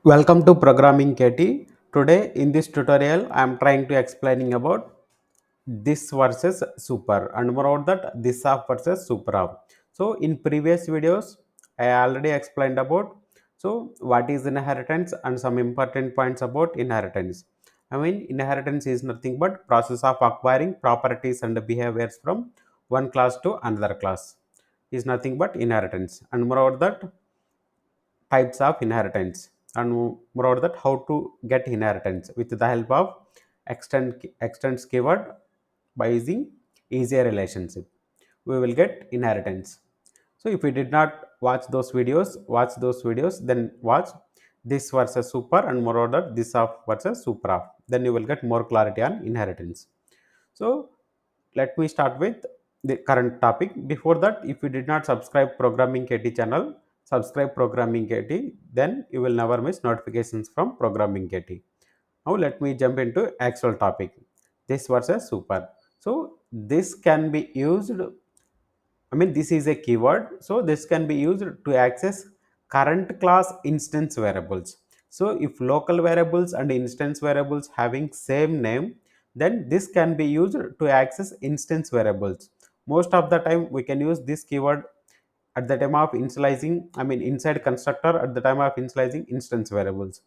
Welcome to ProgrammingKT. Today in this tutorial I am trying to explaining about this versus super and more about that this half versus super half. So in previous videos I already explained about what is inheritance and some important points about inheritance. Inheritance is nothing but process of acquiring properties and behaviors from one class to another class is nothing but inheritance and more about that types of inheritance and moreover that how to get inheritance with the help of extends keyword by using easier relationship we will get inheritance. So if you did not watch those videos, then watch this versus super and moreover that this of versus super of, then you will get more clarity on inheritance. So let me start with the current topic. Before that, if you did not subscribe Programming KT channel, subscribe Programming KT, then you will never miss notifications from Programming KT. Now let me jump into actual topic. This versus super. So this can be used, this is a keyword. So this can be used to access current class instance variables. So if local variables and instance variables having same name, then this can be used to access instance variables. Most of the time we can use this keyword at the time of initializing, inside constructor at the time of initializing instance variables.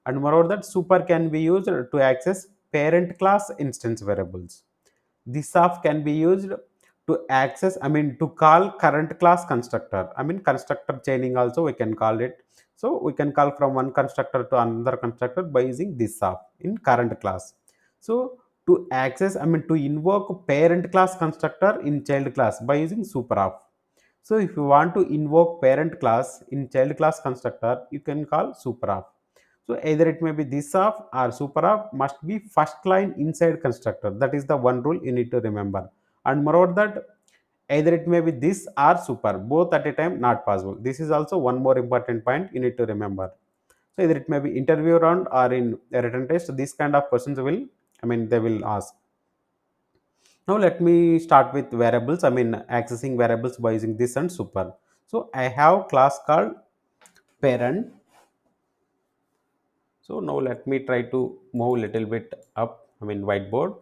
And moreover that super can be used to access parent class instance variables. This of can be used to access, to call current class constructor. Constructor chaining also we can call it. So we can call from one constructor to another constructor by using this of in current class. So to access, to invoke parent class constructor in child class by using super of. So if you want to invoke parent class in child class constructor, you can call super of. So either it may be this of or super of must be first line inside constructor. That is the one rule you need to remember. And moreover that either it may be this or super, both at a time not possible. This is also one more important point you need to remember. So either it may be interview round or in a written test, these kind of questions will, they will ask. Now let me start with variables. Accessing variables by using this and super. So I have class called parent. So now let me try to move a little bit up, whiteboard.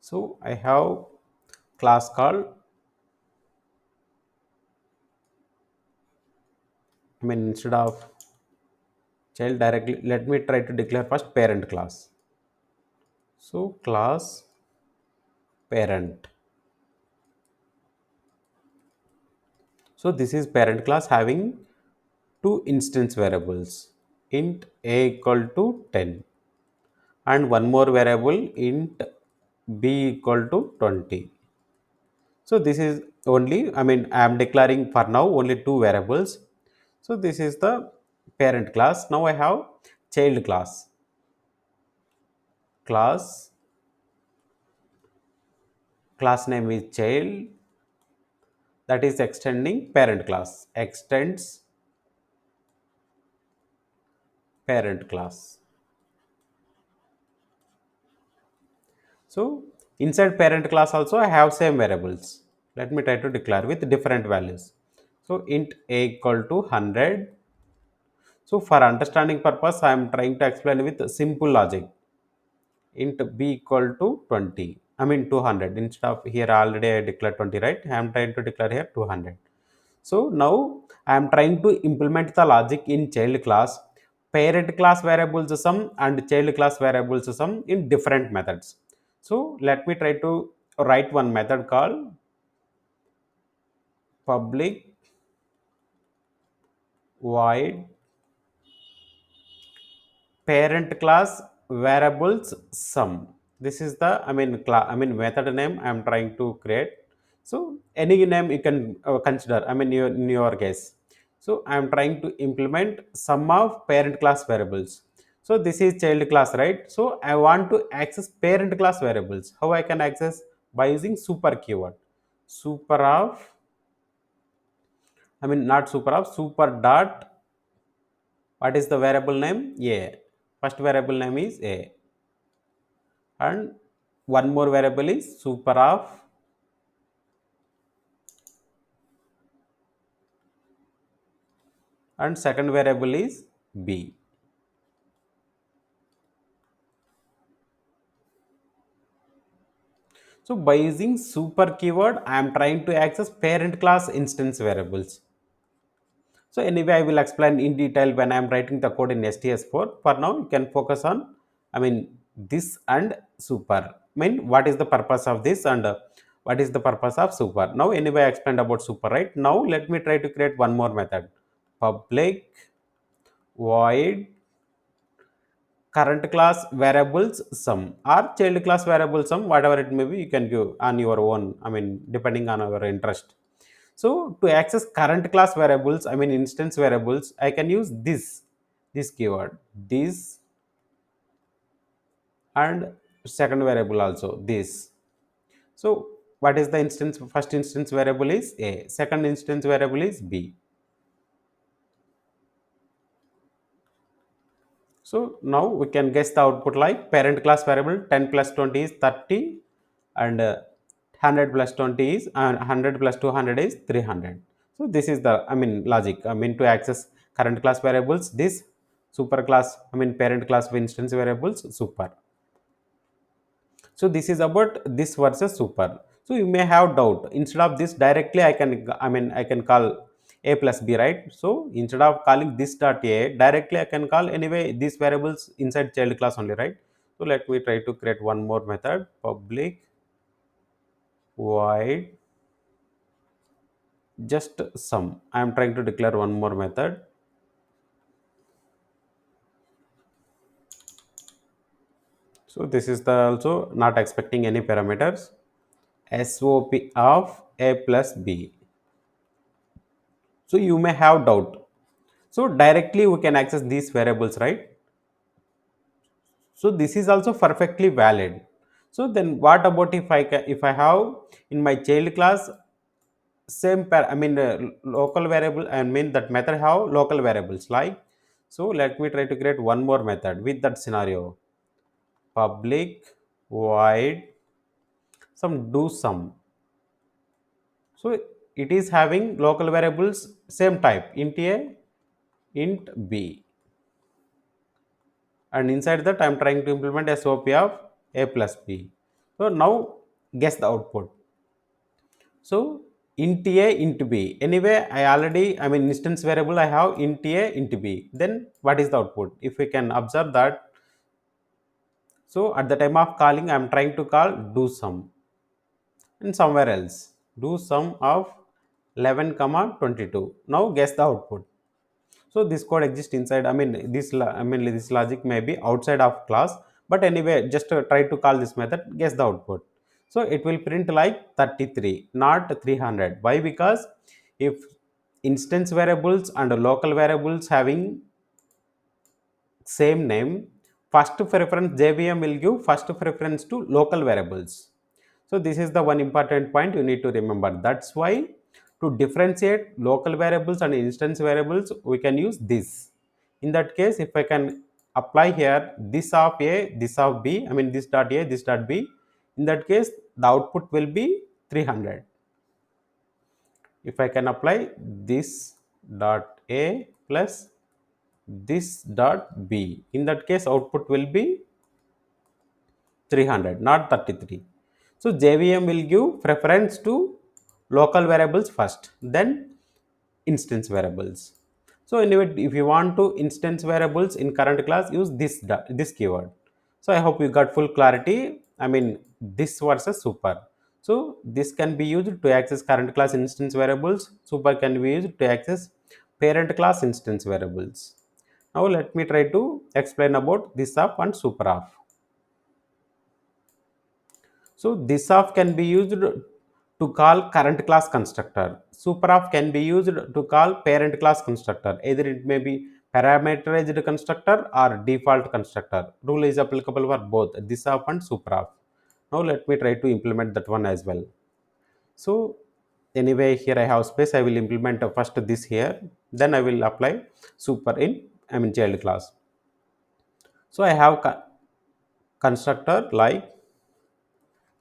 So I have class called, instead of child directly, let me try to declare first parent class. So class parent. So this is parent class having two instance variables, int a equal to 10 and one more variable int b equal to 20. So this is only, I am declaring for now only two variables. So this is the parent class. Now I have child class. Class name is child, that is extending parent class, extends parent class. So inside parent class also I have same variables. Let me try to declare with different values. So int a equal to 100. So for understanding purpose, I am trying to explain with simple logic. Int b equal to 20. 200. Instead of here already I declared 20, right? I am trying to declare here 200. So now I am trying to implement the logic in child class. Parent class variables sum and child class variables sum in different methods. So let me try to write one method called public void parent class variables sum. This is the method name I am trying to create. So any name you can consider, in your case. So I am trying to implement sum of parent class variables. So this is child class, right? So I want to access parent class variables. How I can access? By using super keyword. Super of, not super of, super dot, what is the variable name? A. First variable name is a, and one more variable is super of and second variable is b. So by using super keyword, I am trying to access parent class instance variables. So anyway, I will explain in detail when I am writing the code in STS4. For now, you can focus on, this and super. What is the purpose of this and what is the purpose of super? Now, anyway, I explained about super, right? Now, let me try to create one more method. Public void current class variables sum or child class variable sum, whatever it may be, you can give on your own, depending on our interest. So to access current class variables, instance variables, I can use this keyword, this, and second variable also this. So what is the instance? First instance variable is a, second instance variable is b. So now we can guess the output like parent class variable 10 plus 20 is 30, and 100 plus 20 is 100 plus 200 is 300. So this is the logic. To access current class variables, this super class, parent class instance variables super. So this is about this versus super. So you may have doubt. Instead of this directly, I can call a plus b, right? So instead of calling this dot a directly, I can call anyway these variables inside child class only, right? So let me try to create one more method. Public void just sum. I am trying to declare one more method. So this is the also not expecting any parameters. SOP of a plus b. So you may have doubt. So directly we can access these variables, right? So this is also perfectly valid. So then what about if if I have in my child class same local variable, that method have local variables like. So let me try to create one more method with that scenario. Public void some do sum. So it is having local variables same type, int a, int b, and inside that I am trying to implement a SOP of a plus b. So now guess the output. So int a, int b. Anyway, I already, instance variable I have int a, int b. Then what is the output? If we can observe that, so at the time of calling, I am trying to call do sum, and somewhere else do sum of 11 comma 22. Now guess the output. So this code exists inside, this logic may be outside of class, but anyway just try to call this method, guess the output. So it will print like 33, not 300. Why? Because if instance variables and local variables having same name, first preference JVM will give first preference to local variables. So this is the one important point you need to remember. That's why to differentiate local variables and instance variables, we can use this. In that case, if I can apply here this of a, this of b, this dot a, this dot b, in that case the output will be 300. If I can apply this dot a plus this dot b, in that case output will be 300, not 33. So JVM will give preference to local variables first, then instance variables. So anyway, if you want to instance variables in current class, use this keyword. So I hope you got full clarity. This versus super. So this can be used to access current class instance variables. Super can be used to access parent class instance variables. Now let me try to explain about this of and super of. So this of can be used to call current class constructor. Super of can be used to call parent class constructor. Either it may be parameterized constructor or default constructor. Rule is applicable for both this of and super of. Now let me try to implement that one as well. So anyway, here I have space. I will implement first this here. Then I will apply super in child class. So I have constructor like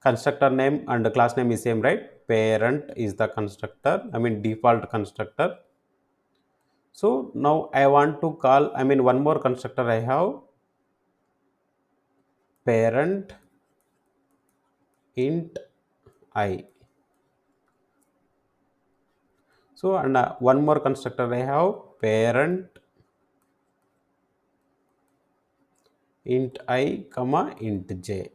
constructor name and the class name is same, right? Parent is the constructor, default constructor. So now I want to call, I mean, one more constructor I have, parent int I. So and one more constructor I have, parent int I comma int j.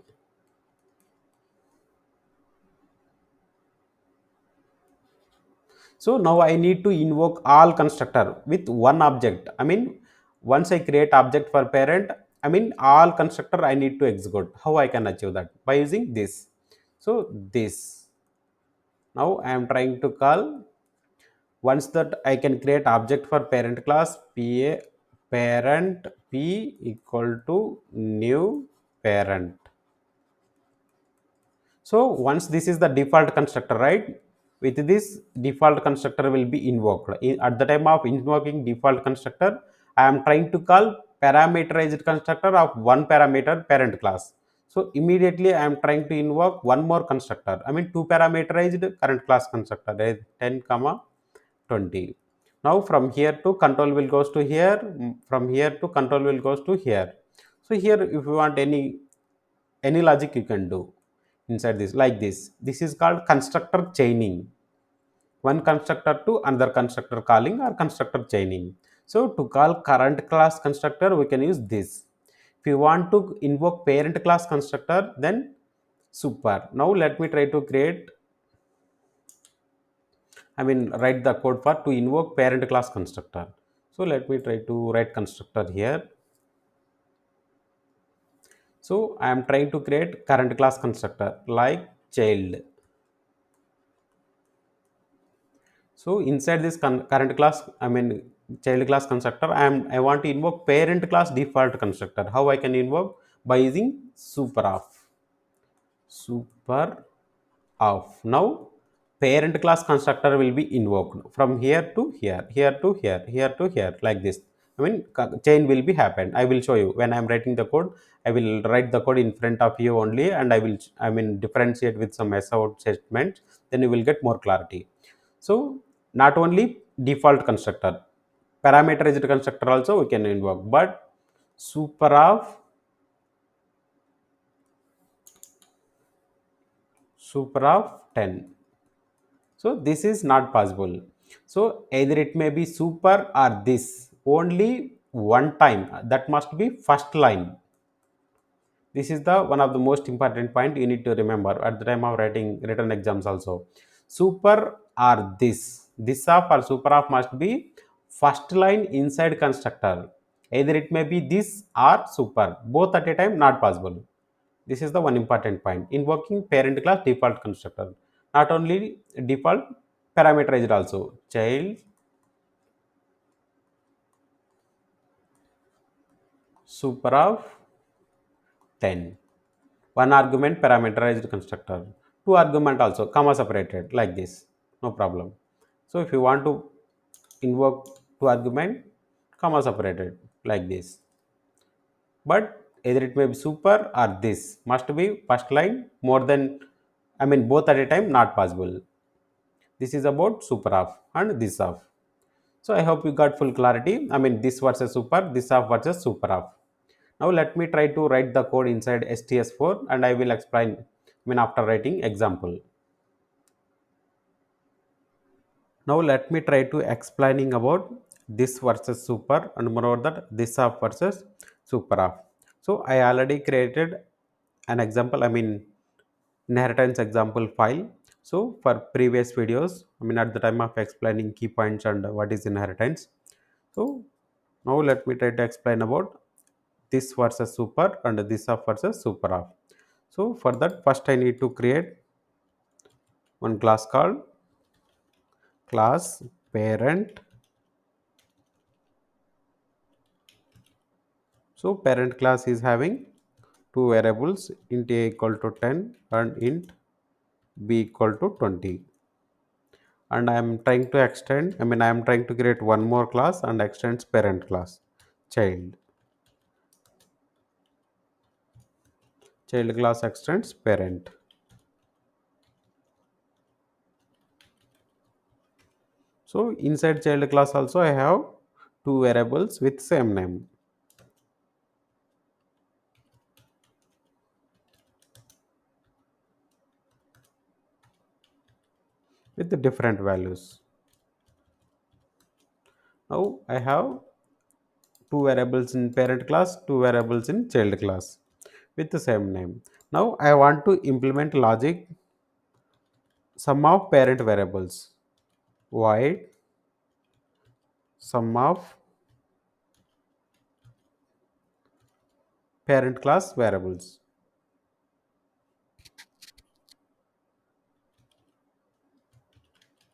So now I need to invoke all constructor with one object. I mean, once I create object for parent, I mean all constructor I need to execute. How I can achieve that? By using this. So this. Now I am trying to call, once that I can create object for parent class, pa parent p equal to new parent. So once this is the default constructor, right? With this default constructor will be invoked. At the time of invoking default constructor, I am trying to call parameterized constructor of one parameter parent class. So immediately I am trying to invoke one more constructor. I mean two parameterized current class constructor, 10 comma 20. Now from here to control will goes to here, from here to control will goes to here. So here if you want any logic you can do inside this, like this is called constructor chaining, one constructor to another constructor calling, or constructor chaining. So to call current class constructor we can use this. If you want to invoke parent class constructor, then super. Now let me try to create, I mean write the code for to invoke parent class constructor. So let me try to write constructor here. So I am trying to create current class constructor like child. So inside this current class, I mean child class constructor, I want to invoke parent class default constructor. How I can invoke? By using super off. Super off. Now parent class constructor will be invoked from here to here, here to here, here to here, like this. I mean chain will be happened. I will show you when I am writing the code. I will write the code in front of you only, and I will, I mean, differentiate with some out statements. Then you will get more clarity. So not only default constructor, parameterized constructor also we can invoke, but super of 10. So this is not possible. So either it may be super or this only one time. That must be first line. This is the one of the most important point you need to remember at the time of writing written exams also. Super or this of or super of must be first line inside constructor. Either it may be this or super, both at a time not possible. This is the one important point invoking parent class default constructor. Not only default, parameterized also. Child super of 10, one argument parameterized constructor, two argument also comma separated, like this, no problem. So if you want to invoke two argument comma separated, like this, but either it may be super or this must be first line more than, I mean both at a time not possible. This is about super off and this off. So I hope you got full clarity. I mean this versus super, this off versus super off. Now let me try to write the code inside STS4 and I will explain, I mean after writing example. Now let me try to explaining about this versus super, and moreover that this off versus super off. So I already created an example, I mean inheritance example file. So for previous videos, I mean at the time of explaining key points and what is inheritance. So now let me try to explain about this versus super and this off versus super off. So for that first I need to create one class called class parent. So parent class is having two variables, int a equal to 10 and int b equal to 20. And I am trying to extend, I mean I am trying to create one more class and extends parent class, child. Child class extends parent. So inside child class also I have two variables with same name with the different values. Now I have two variables in parent class, two variables in child class with the same name. Now I want to implement logic sum of parent variables. Void sum of parent class variables.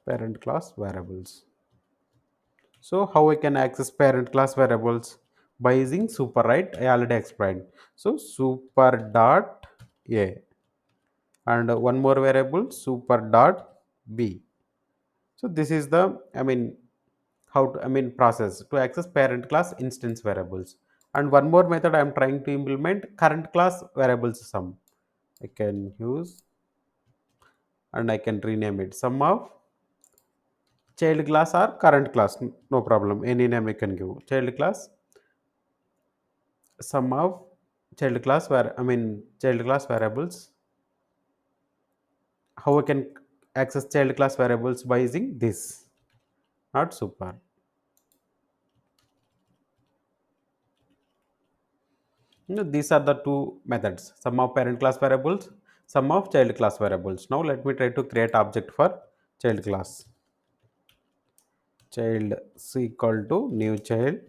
Parent class variables. So how I can access parent class variables? By using super, right? I already explained. So super dot a, and one more variable super dot b. So this is the, how to, process to access parent class instance variables. And one more method I am trying to implement, current class variables sum. I can use, and I can rename it sum of child class or current class. No problem, any name I can give. Child class sum of child class variables. How I can access child class variables? By using this, not super. These are the two methods: sum of parent class variables, sum of child class variables. Now let me try to create object for child class. Child is equal to new child.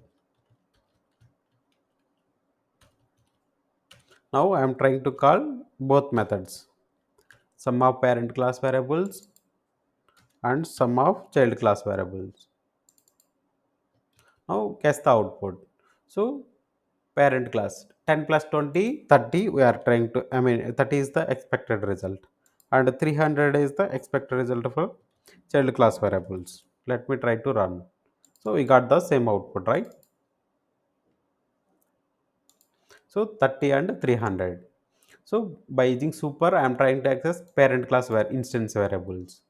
Now I am trying to call both methods: sum of parent class variables and sum of child class variables. Now guess the output. So parent class 10 plus 20 30, we are trying to, 30 is the expected result, and 300 is the expected result for child class variables. Let me try to run. So we got the same output, right? So 30 and 300. So by using super, I am trying to access parent class instance variables.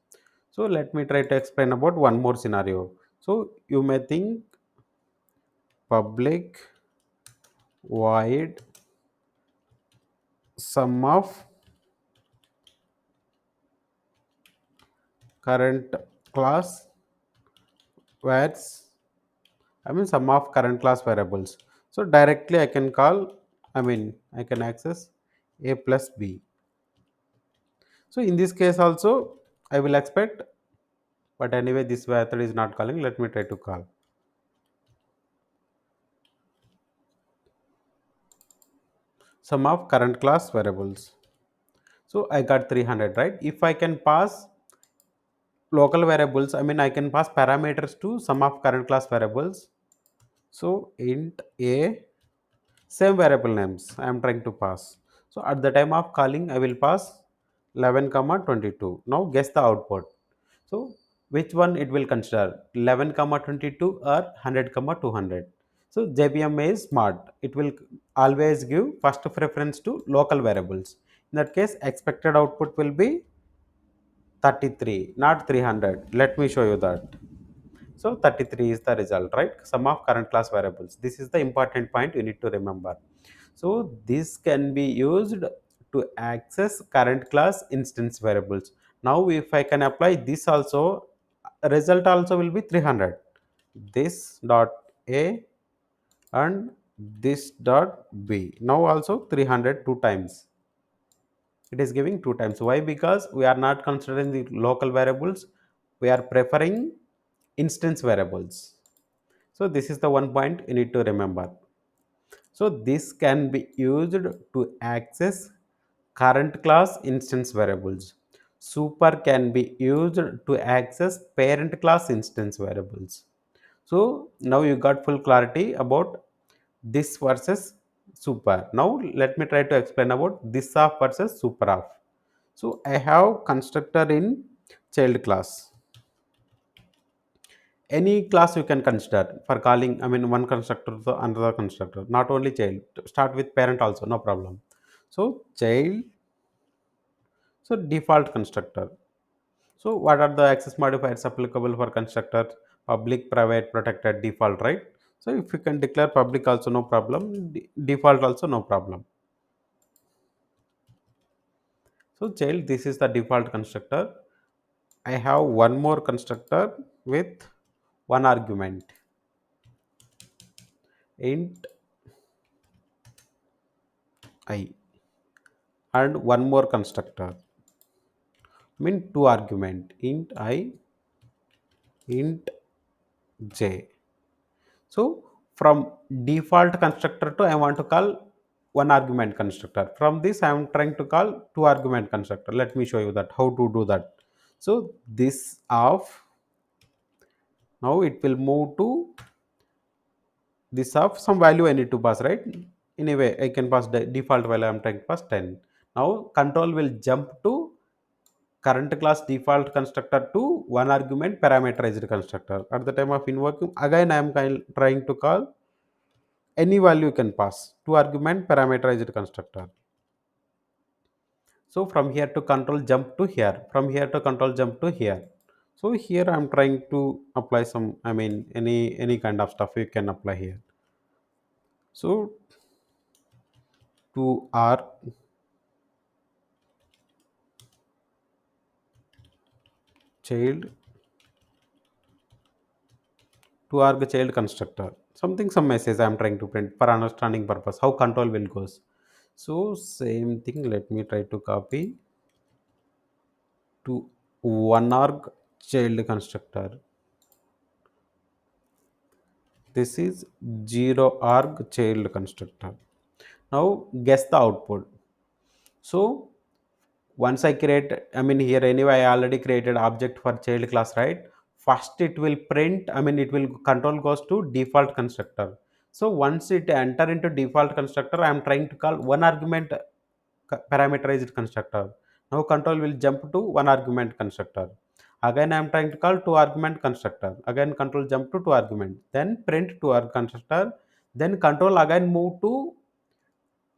So let me try to explain about one more scenario. So you may think public void sum of current class where's, sum of current class variables. So directly I can call, I can access a plus b. So in this case also I will expect, but anyway this method is not calling. Let me try to call sum of current class variables. So I got 300, right? If I can pass local variables, I can pass parameters to sum of current class variables. So int a, same variable names I am trying to pass. So at the time of calling I will pass 11 comma 22. Now guess the output. So which one it will consider, 11 comma 22 or 100 comma 200? So JVM is smart, it will always give first preference to local variables. In that case expected output will be 33, not 300. Let me show you that. So 33 is the result, right? Sum of current class variables. This is the important point you need to remember. So this can be used to access current class instance variables. Now if I can apply this also, result also will be 300. This dot A and this dot B. Now also 300 two times. It is giving two times. Why? Because we are not considering the local variables, we are preferring instance variables. So this is the one point you need to remember. So this can be used to access current class instance variables. Super can be used to access parent class instance variables. So now you got full clarity about this versus super. Now let me try to explain about this of versus super of. So I have constructor in child class. Any class you can consider for calling, one constructor to another constructor, not only child. Start with parent also, no problem. So child, so default constructor. So what are the access modifiers applicable for constructor? Public, private, protected, default, right? So if you can declare public also no problem, default also no problem. So child, this is the default constructor. I have one more constructor with one argument, int I, and one more constructor, mean two argument, int I, int j. So from default constructor to I want to call one argument constructor. From this I am trying to call two argument constructor. Let me show you that how to do that. So this of, now it will move to this of some value I need to pass, right? Anyway, I can pass the default value I am trying to pass 10. Now control will jump to current class default constructor to one argument parameterized constructor. At the time of invoking, again I am trying to call any value you can pass to argument parameterized constructor. So from here to control jump to here, from here to control jump to here. So here I am trying to apply some, I mean any kind of stuff you can apply here. So to r child, to arg child constructor, something, some message I am trying to print for understanding purpose how control will goes. So same thing, let me try to copy to one arg child constructor. This is zero arg child constructor. Now guess the output. So once I create, I mean here anyway I already created object for child class, right? First it will print, I mean it will control goes to default constructor. So once it enter into default constructor, I am trying to call one argument parameterized constructor. Now control will jump to one argument constructor. Again I am trying to call two argument constructor. Again control jump to two argument, then print two arg constructor. Then control again move to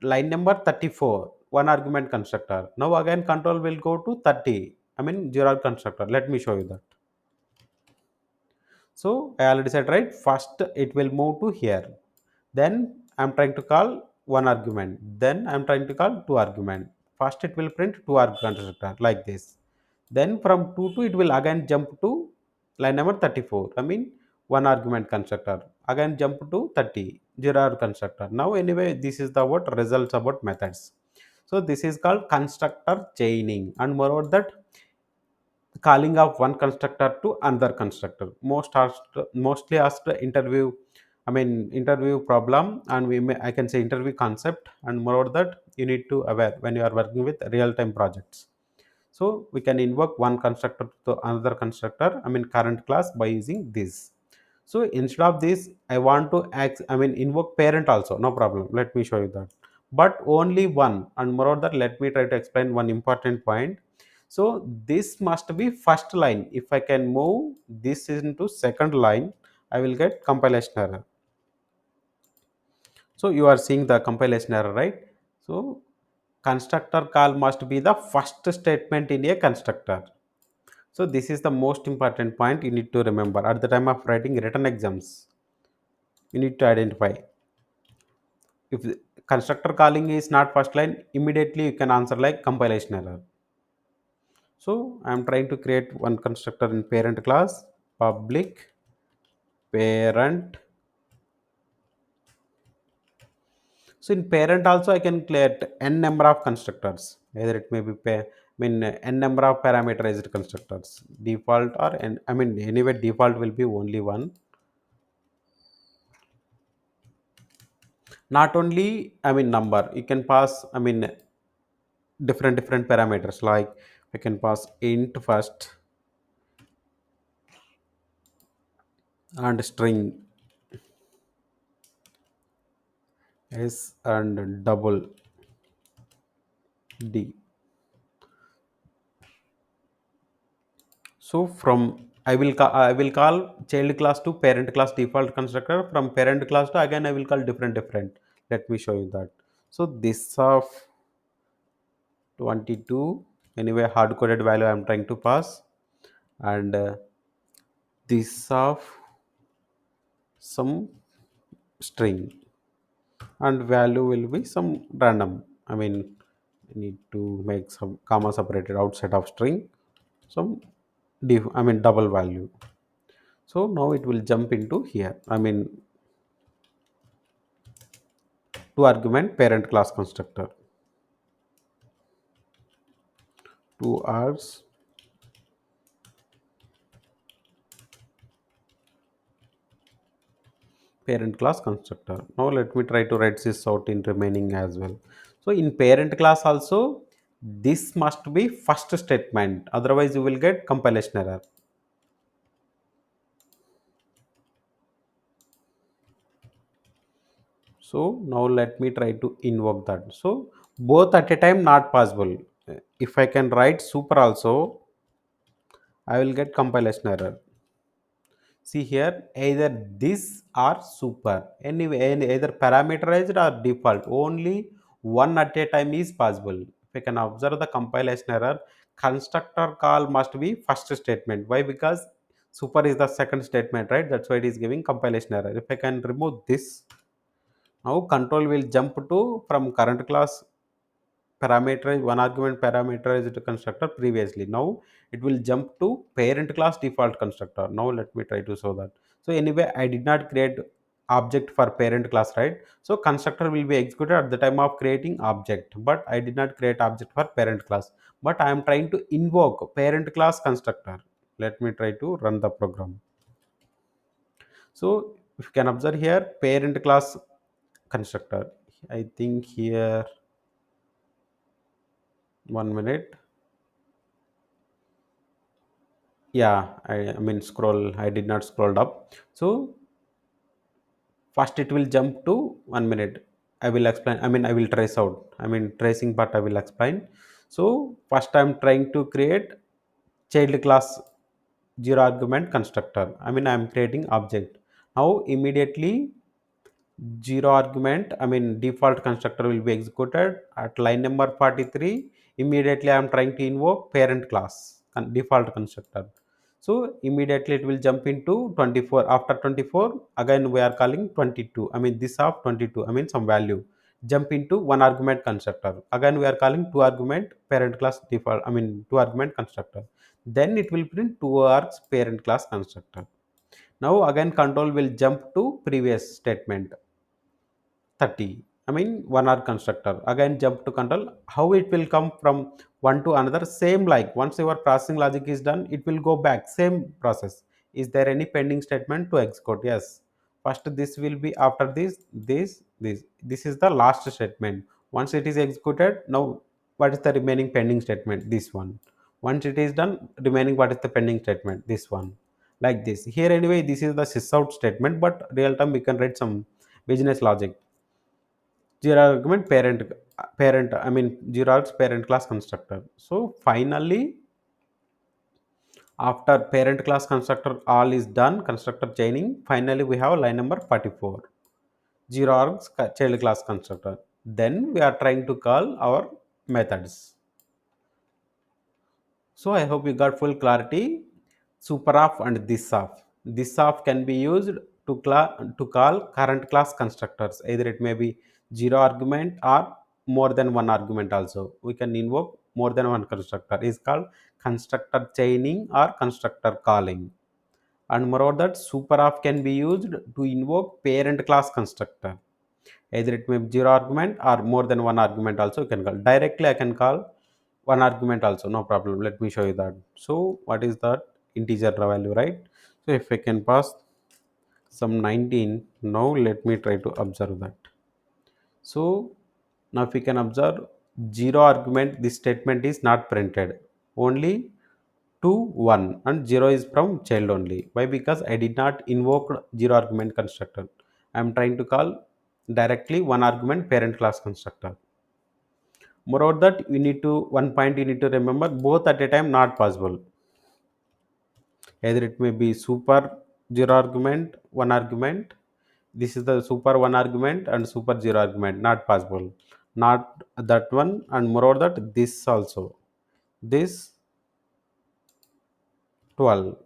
line number 34, one argument constructor. Now again control will go to 30, I mean 0 constructor. Let me show you that. So I already said, right, first it will move to here, then I'm trying to call one argument, then I'm trying to call two argument. First it will print two argument constructor like this, then from 2 to it will again jump to line number 34, I mean one argument constructor. Again jump to 30, 0 constructor. Now anyway this is the what results about methods. So this is called constructor chaining, and moreover that calling of one constructor to another constructor. Mostly asked interview, I mean interview problem, and I can say interview concept, and moreover that you need to aware when you are working with real time projects. So we can invoke one constructor to another constructor, I mean current class, by using this. So instead of this I want to I mean invoke parent also, no problem, let me show you that. But only one, and moreover that let me try to explain one important point. So this must be first line. If I can move this into second line, I will get compilation error. So you are seeing the compilation error, right? So constructor call must be the first statement in a constructor. So this is the most important point you need to remember at the time of writing written exams. You need to identify. If the constructor calling is not first line, immediately you can answer like compilation error. So I am trying to create one constructor in parent class, public parent. So in parent also I can create n number of constructors. Either it may be n number of parameterized constructors. Default or n, I mean anyway default will be only one. Not only, I mean number, you can pass, I mean different parameters, like I can pass int first and string s and double d. So from I will call child class to parent class default constructor. From parent class to again I will call different. Let me show you that. So this of 22, anyway hard coded value I am trying to pass, and this of some string, and value will be some random. I mean, I need to make some comma separated outside of string, some I mean double value. So now it will jump into here. I mean, two argument parent class constructor, two args parent class constructor. Now let me try to write this out in remaining as well. So in parent class also, this must be first statement, otherwise you will get compilation error. So now let me try to invoke that. So both at a time not possible. If I can write super also, I will get compilation error. See here, either this or super. Anyway, either parameterized or default. Only one at a time is possible. If I can observe the compilation error, constructor call must be first statement. Why? Because super is the second statement, right? That's why it is giving compilation error. If I can remove this, now control will jump to from current class parameterized one argument parameterized constructor previously. Now it will jump to parent class default constructor. Now let me try to show that. So anyway, I did not create object for parent class, right? So constructor will be executed at the time of creating object, but I did not create object for parent class, but I am trying to invoke parent class constructor. Let me try to run the program. So if you can observe here, parent class constructor, I think here, 1 minute. Yeah, I mean scroll, I did not scroll up. So first it will jump to 1 minute. I will explain, I mean I will trace out, I mean tracing part I will explain. So first I'm trying to create child class zero argument constructor. I mean I'm creating object. Now immediately zero argument, I mean default constructor will be executed at line number 43. Immediately I am trying to invoke parent class default constructor. So immediately it will jump into 24. After 24 again we are calling 22, I mean this of 22, I mean some value, jump into one argument constructor. Again we are calling two argument parent class default, I mean two argument constructor. Then it will print two args parent class constructor. Now again control will jump to previous statement 30, I mean one hour constructor. Again jump to control. How it will come from one to another, same like once your processing logic is done, it will go back same process. Is there any pending statement to execute? Yes, first this will be, after this is the last statement. Once it is executed, now what is the remaining pending statement? This one. Once it is done, remaining what is the pending statement? This one. Like this here. Anyway, this is the sysout statement, but real time we can write some business logic. Zero argument parent, I mean zero parent class constructor. So finally, after parent class constructor all is done, constructor chaining, finally we have line number 44, zero args child class constructor. Then we are trying to call our methods. So I hope you got full clarity. Super off and this off. This off can be used to call current class constructors. Either it may be zero argument or more than one argument also. We can invoke more than one constructor. Is called constructor chaining or constructor calling. And moreover that super off can be used to invoke parent class constructor. Either it may be zero argument or more than one argument also you can call. Directly I can call one argument also, no problem. Let me show you that. So what is that? Integer value, right? So if I can pass some 19, now let me try to observe that. So now if we can observe, zero argument, this statement is not printed, only 2 1, and 0 is from child only. Why? Because I did not invoke zero argument constructor. I am trying to call directly one argument parent class constructor. Moreover that you need to, one point you need to remember, both at a time not possible. Either it may be super zero argument one argument, this is the super one argument, and super zero argument, not possible. Not that one. And moreover that this also, this 12.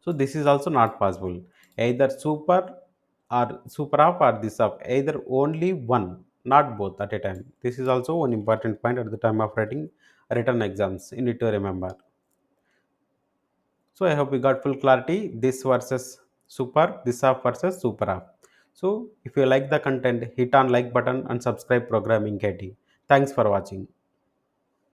So this is also not possible. Either super or super off or this off, either only one, not both at a time. This is also one important point at the time of writing written exams, you need to remember. So I hope we got full clarity, this versus super, this off versus super off. So if you like the content, hit on like button and subscribe Programming KT. Thanks for watching.